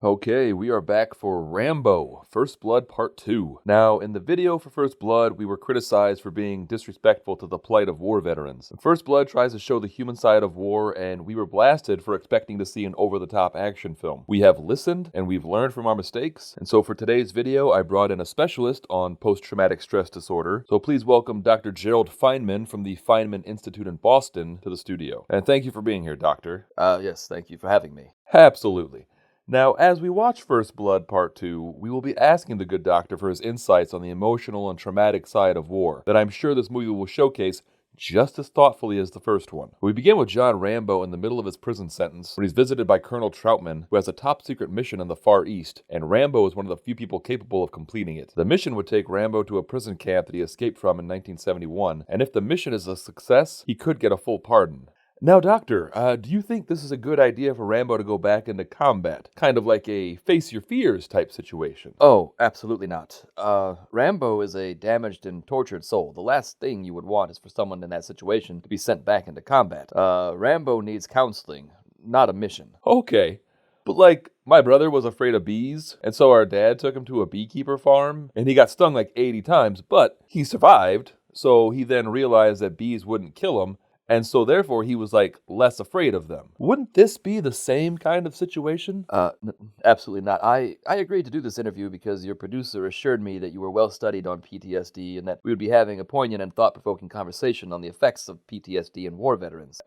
Okay, we are back for Rambo, First Blood Part 2. Now, in the video for First Blood, we were criticized for being disrespectful to the plight of war veterans. First Blood tries to show the human side of war, and we were blasted for expecting to see an over-the-top action film. We have listened, and we've learned from our mistakes, and so for today's video, I brought in a specialist on post-traumatic stress disorder. So please welcome Dr. Gerald Feynman from the Feynman Institute in Boston to the studio. And thank you for being here, Doctor. Yes, thank you for having me. Absolutely. Now, as we watch First Blood Part 2, we will be asking the good doctor for his insights on the emotional and traumatic side of war that I'm sure this movie will showcase just as thoughtfully as the first one. We begin with John Rambo in the middle of his prison sentence when he's visited by Colonel Troutman, who has a top-secret mission in the Far East, and Rambo is one of the few people capable of completing it. The mission would take Rambo to a prison camp that he escaped from in 1971, and if the mission is a success, he could get a full pardon. Now, Doctor, do you think this is a good idea for Rambo to go back into combat? Kind of like a face your fears type situation. Oh, absolutely not. Rambo is a damaged and tortured soul. The last thing you would want is for someone in that situation to be sent back into combat. Rambo needs counseling, not a mission. Okay. But like, my brother was afraid of bees, and so our dad took him to a beekeeper farm, and he got stung like 80 times, but he survived, so he then realized that bees wouldn't kill him, and so therefore he was like less afraid of them. Wouldn't this be the same kind of situation? Absolutely not. I agreed to do this interview because your producer assured me that you were well studied on PTSD and that we would be having a poignant and thought-provoking conversation on the effects of PTSD in war veterans.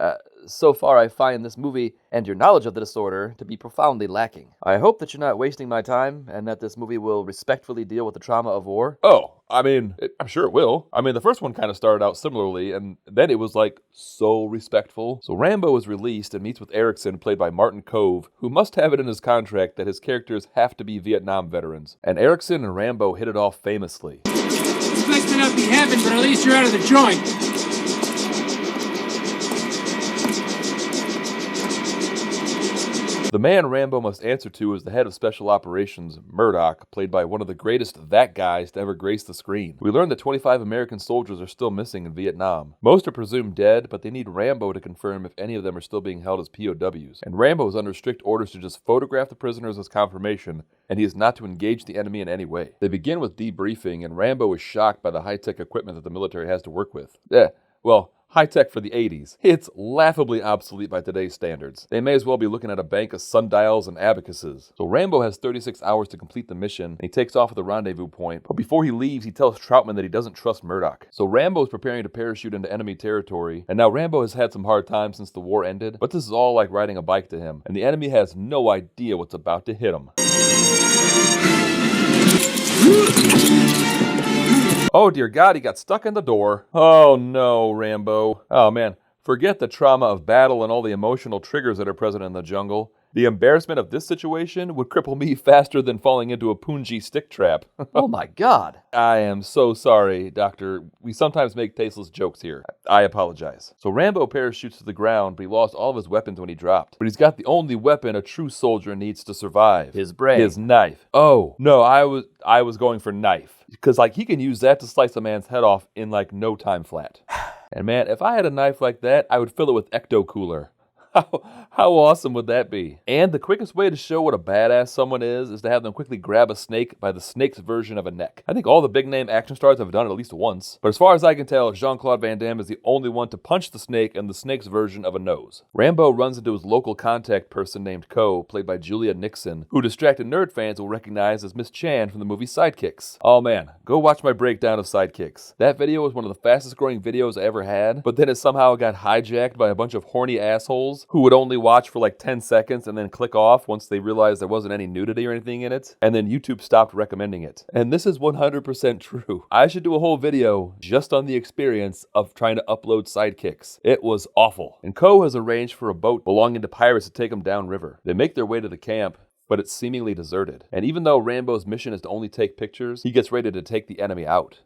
So far I find this movie and your knowledge of the disorder to be profoundly lacking. I hope that you're not wasting my time and that this movie will respectfully deal with the trauma of war. Oh, I'm sure it will. The first one kind of started out similarly, and then it was like so respectful. So Rambo is released and meets with Erickson, played by Martin Kove, who must have it in his contract that his characters have to be Vietnam veterans. And Erickson and Rambo hit it off famously. This place may not be heaven, but at least you're out of the joint. The man Rambo must answer to is the head of Special Operations, Murdoch, played by one of the greatest that guys to ever grace the screen. We learn that 25 American soldiers are still missing in Vietnam. Most are presumed dead, but they need Rambo to confirm if any of them are still being held as POWs. And Rambo is under strict orders to just photograph the prisoners as confirmation, and he is not to engage the enemy in any way. They begin with debriefing, and Rambo is shocked by the high-tech equipment that the military has to work with. High-tech for the 80s. It's laughably obsolete by today's standards. They may as well be looking at a bank of sundials and abacuses. So Rambo has 36 hours to complete the mission, and he takes off at the rendezvous point. But before he leaves, he tells Troutman that he doesn't trust Murdoch. So Rambo is preparing to parachute into enemy territory, and now Rambo has had some hard times since the war ended, but this is all like riding a bike to him, and the enemy has no idea what's about to hit him. Oh dear God, he got stuck in the door. Oh no, Rambo. Oh man, forget the trauma of battle and all the emotional triggers that are present in the jungle. The embarrassment of this situation would cripple me faster than falling into a punji stick trap. Oh my God. I am so sorry, Doctor. We sometimes make tasteless jokes here. I apologize. So Rambo parachutes to the ground, but he lost all of his weapons when he dropped. But he's got the only weapon a true soldier needs to survive. His brain. His knife. Oh, no, I was going for knife. Because he can use that to slice a man's head off in no time flat. And man, if I had a knife like that, I would fill it with Ecto Cooler. How awesome would that be? And the quickest way to show what a badass someone is to have them quickly grab a snake by the snake's version of a neck. I think all the big-name action stars have done it at least once. But as far as I can tell, Jean-Claude Van Damme is the only one to punch the snake in the snake's version of a nose. Rambo runs into his local contact person named Ko, played by Julia Nixon, who distracted nerd fans will recognize as Miss Chan from the movie Sidekicks. Oh man, go watch my breakdown of Sidekicks. That video was one of the fastest growing videos I ever had, but then it somehow got hijacked by a bunch of horny assholes who would only watch for 10 seconds and then click off once they realized there wasn't any nudity or anything in it, and then YouTube stopped recommending it. And this is 100% true. I should do a whole video just on the experience of trying to upload Sidekicks. It was awful. And Ko has arranged for a boat belonging to pirates to take them downriver. They make their way to the camp, but it's seemingly deserted. And even though Rambo's mission is to only take pictures, he gets ready to take the enemy out.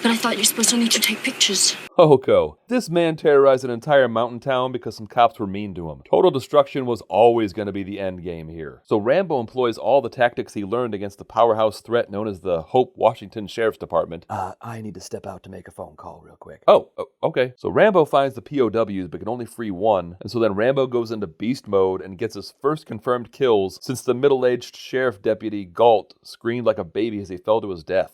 But I thought you're supposed only to take pictures. Hoko. This man terrorized an entire mountain town because some cops were mean to him. Total destruction was always going to be the end game here. So Rambo employs all the tactics he learned against the powerhouse threat known as the Hope Washington Sheriff's Department. I need to step out to make a phone call real quick. Oh, okay. So Rambo finds the POWs but can only free one, and so then Rambo goes into beast mode and gets his first confirmed kills since the middle-aged sheriff deputy Galt screamed like a baby as he fell to his death.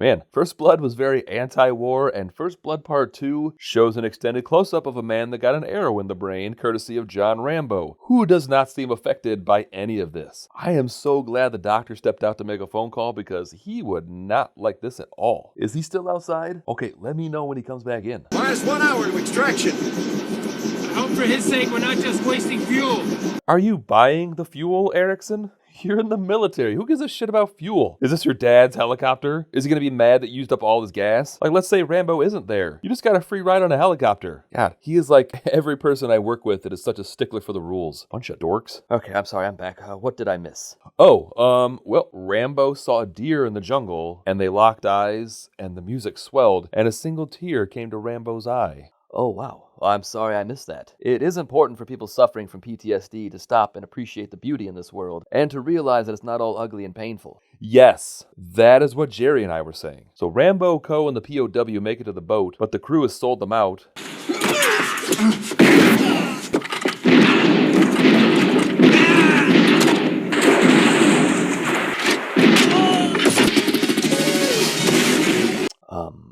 Man, First Blood was very anti-war, and First Blood Part 2 shows an extended close-up of a man that got an arrow in the brain, courtesy of John Rambo, who does not seem affected by any of this. I am so glad the doctor stepped out to make a phone call because he would not like this at all. Is he still outside? Okay, let me know when he comes back in. Last 1 hour to extraction. I hope for his sake we're not just wasting fuel. Are you buying the fuel, Erickson? You're in the military. Who gives a shit about fuel? Is this your dad's helicopter? Is he gonna be mad that you used up all his gas? Like, let's say Rambo isn't there. You just got a free ride on a helicopter. God, he is like every person I work with that is such a stickler for the rules. Bunch of dorks. Okay, I'm sorry, I'm back. What did I miss? Well, Rambo saw a deer in the jungle, and they locked eyes, and the music swelled, and a single tear came to Rambo's eye. Oh, wow. Well, I'm sorry I missed that. It is important for people suffering from PTSD to stop and appreciate the beauty in this world, and to realize that it's not all ugly and painful. Yes, that is what Jerry and I were saying. So Rambo, Co, and the POW make it to the boat, but the crew has sold them out.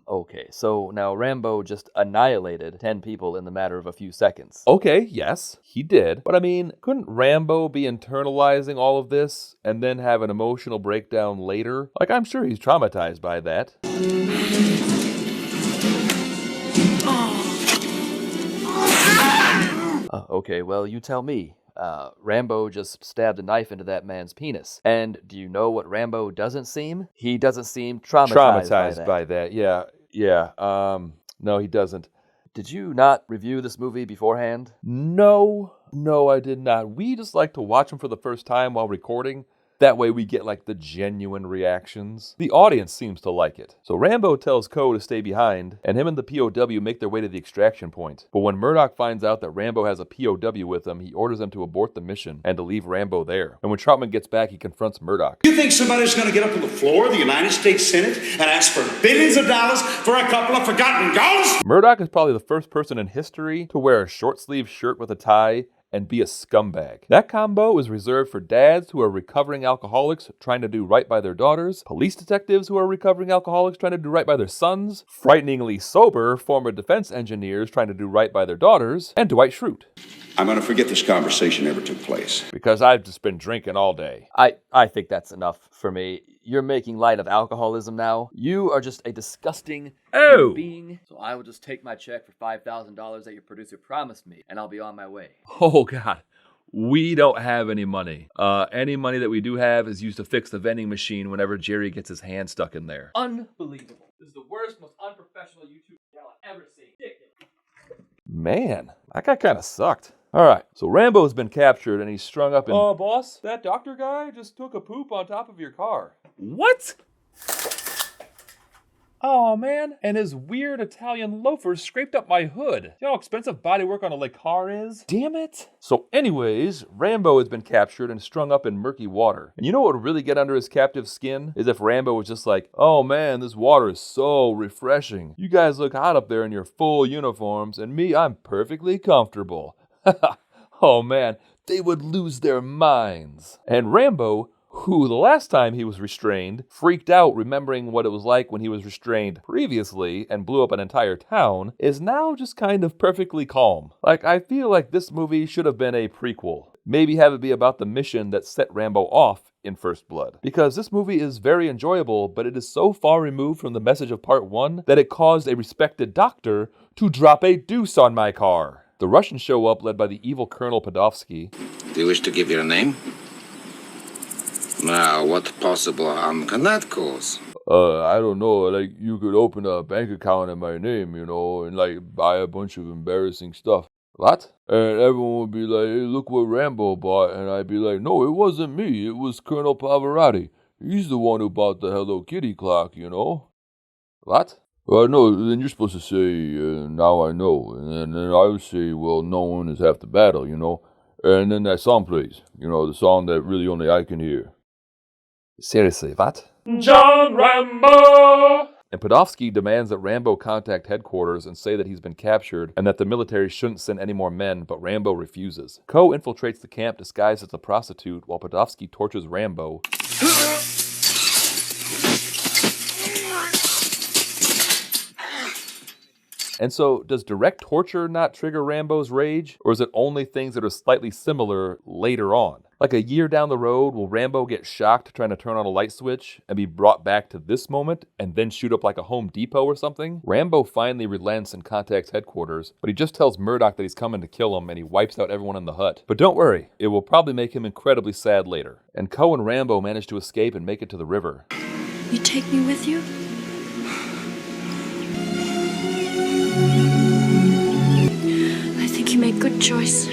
Okay, so now Rambo just annihilated 10 people in the matter of a few seconds. Okay, yes, he did. But I mean, couldn't Rambo be internalizing all of this and then have an emotional breakdown later? Like, I'm sure he's traumatized by that. Okay, well, you tell me. Rambo just stabbed a knife into that man's penis. And do you know what Rambo doesn't seem? He doesn't seem traumatized By that, yeah. No, he doesn't. Did you not review this movie beforehand? No, I did not. We just like to watch them for the first time while recording. That way we get like the genuine reactions. The audience seems to like it. So Rambo tells Co to stay behind, and him and the POW make their way to the extraction point. But when Murdoch finds out that Rambo has a POW with him, he orders them to abort the mission and to leave Rambo there. And when Troutman gets back, he confronts Murdoch. You think somebody's going to get up on the floor of the United States Senate and ask for billions of dollars for a couple of forgotten ghosts? Murdoch is probably the first person in history to wear a short-sleeved shirt with a tie and be a scumbag. That combo is reserved for dads who are recovering alcoholics trying to do right by their daughters, police detectives who are recovering alcoholics trying to do right by their sons, frighteningly sober former defense engineers trying to do right by their daughters, and Dwight Schrute. I'm going to forget this conversation ever took place. Because I've just been drinking all day. I think that's enough for me. You're making light of alcoholism now. You are just a disgusting human being. So I will just take my check for $5,000 that your producer promised me, and I'll be on my way. Oh, God. We don't have any money. Any money that we do have is used to fix the vending machine whenever Jerry gets his hand stuck in there. Unbelievable. This is the worst, most unprofessional YouTube channel I've ever seen. Man, that guy kind of sucked. All right, so Rambo's been captured and he's strung up in... boss, that doctor guy just took a poop on top of your car. What? Oh, man, and his weird Italian loafers scraped up my hood. You know how expensive bodywork on a car is? Damn it. So anyways, Rambo has been captured and strung up in murky water. And you know what would really get under his captive skin? Is if Rambo was just like, oh man, this water is so refreshing. You guys look hot up there in your full uniforms, and me, I'm perfectly comfortable. Oh man, they would lose their minds. And Rambo, who the last time he was restrained, freaked out remembering what it was like when he was restrained previously and blew up an entire town, is now just kind of perfectly calm. Like, I feel like this movie should have been a prequel. Maybe have it be about the mission that set Rambo off in First Blood. Because this movie is very enjoyable, but it is so far removed from the message of Part 1 that it caused a respected doctor to drop a deuce on my car. The Russians show up, led by the evil Colonel Podolsky. Do you wish to give your name? Now, what possible harm can that cause? I don't know, like, you could open a bank account in my name, you know, and, like, buy a bunch of embarrassing stuff. What? And everyone would be like, hey, look what Rambo bought. And I'd be like, no, it wasn't me. It was Colonel Pavarotti. He's the one who bought the Hello Kitty clock, you know. What? No, then you're supposed to say, now I know. And then I would say, well, knowing is half the battle, you know. And then that song plays, you know, the song that really only I can hear. Seriously, what? John Rambo! And Podofsky demands that Rambo contact headquarters and say that he's been captured and that the military shouldn't send any more men, but Rambo refuses. Ko infiltrates the camp disguised as a prostitute while Podofsky tortures Rambo. And so, does direct torture not trigger Rambo's rage? Or is it only things that are slightly similar later on? Like a year down the road, will Rambo get shocked trying to turn on a light switch and be brought back to this moment and then shoot up like a Home Depot or something? Rambo finally relents and contacts headquarters, but he just tells Murdoch that he's coming to kill him and he wipes out everyone in the hut. But don't worry, it will probably make him incredibly sad later. And Ko and Rambo manage to escape and make it to the river. You take me with you? I think you made good choice.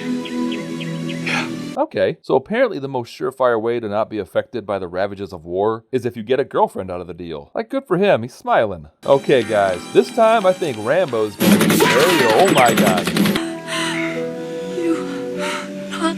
Okay, so apparently the most surefire way to not be affected by the ravages of war is if you get a girlfriend out of the deal. Like, good for him, he's smiling. Okay guys, this time I think Rambo's gonna get the area. Oh my god. You not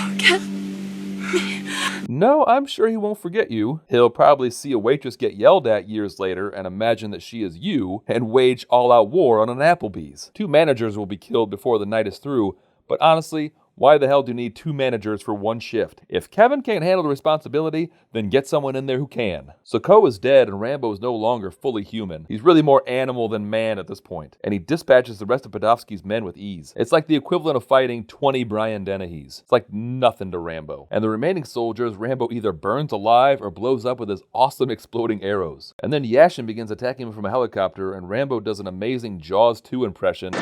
forget me. No, I'm sure he won't forget you. He'll probably see a waitress get yelled at years later and imagine that she is you and wage all-out war on an Applebee's. 2 managers will be killed before the night is through, but honestly, why the hell do you need 2 managers for 1 shift? If Kevin can't handle the responsibility, then get someone in there who can. So Ko is dead and Rambo is no longer fully human. He's really more animal than man at this point, and he dispatches the rest of Podofsky's men with ease. It's like the equivalent of fighting 20 Brian Dennehy's. It's like nothing to Rambo. And the remaining soldiers, Rambo either burns alive or blows up with his awesome exploding arrows. And then Yashin begins attacking him from a helicopter, and Rambo does an amazing Jaws 2 impression.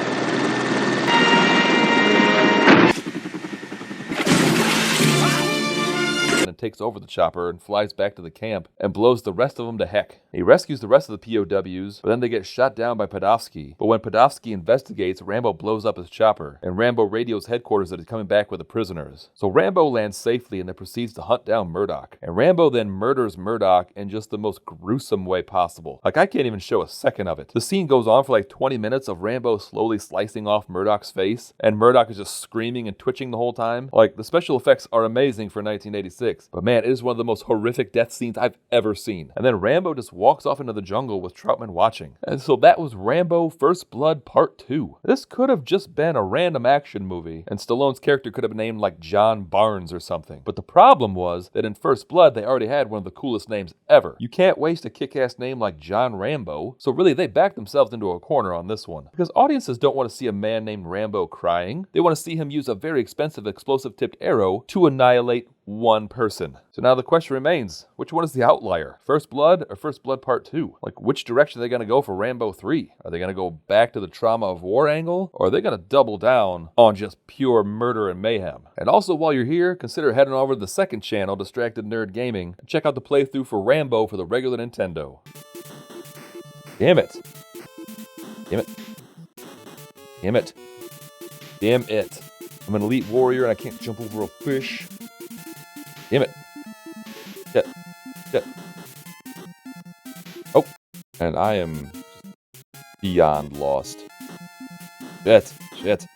And takes over the chopper and flies back to the camp and blows the rest of them to heck. He rescues the rest of the POWs, but then they get shot down by Podofsky. But when Podofsky investigates, Rambo blows up his chopper, and Rambo radios headquarters that he's coming back with the prisoners. So Rambo lands safely and then proceeds to hunt down Murdoch. And Rambo then murders Murdoch in just the most gruesome way possible. Like, I can't even show a second of it. The scene goes on for like 20 minutes of Rambo slowly slicing off Murdoch's face, and Murdoch is just screaming and twitching the whole time. Like, the special effects are amazing for 1986. But man, it is one of the most horrific death scenes I've ever seen. And then Rambo just walks off into the jungle with Troutman watching. And so that was Rambo First Blood Part 2. This could have just been a random action movie, and Stallone's character could have been named like John Barnes or something. But the problem was that in First Blood, they already had one of the coolest names ever. You can't waste a kick-ass name like John Rambo. So really, they backed themselves into a corner on this one. Because audiences don't want to see a man named Rambo crying. They want to see him use a very expensive explosive-tipped arrow to annihilate one person. So now the question remains, which one is the outlier? First Blood or First Blood Part 2? Like, which direction are they going to go for Rambo 3? Are they going to go back to the trauma of war angle? Or are they going to double down on just pure murder and mayhem? And also, while you're here, consider heading over to the second channel, Distracted Nerd Gaming, and check out the playthrough for Rambo for the regular Nintendo. Damn it. Damn it. Damn it. Damn it. I'm an elite warrior and I can't jump over a fish. Damn it. Shit. Shit. Oh. And I am beyond lost. Shit. Shit.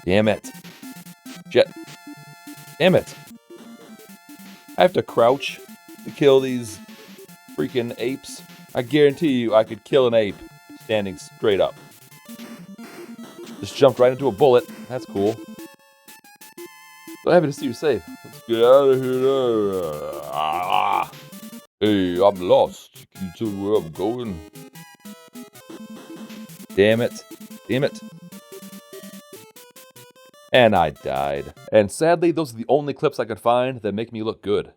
Damn it. Shit. Damn it. I have to crouch to kill these freaking apes. I guarantee you I could kill an ape standing straight up. Just jumped right into a bullet. That's cool. So happy to see you safe. Let's get out of here. Hey, I'm lost. Can you tell me where I'm going? Damn it. Damn it. And I died. And sadly, those are the only clips I could find that make me look good.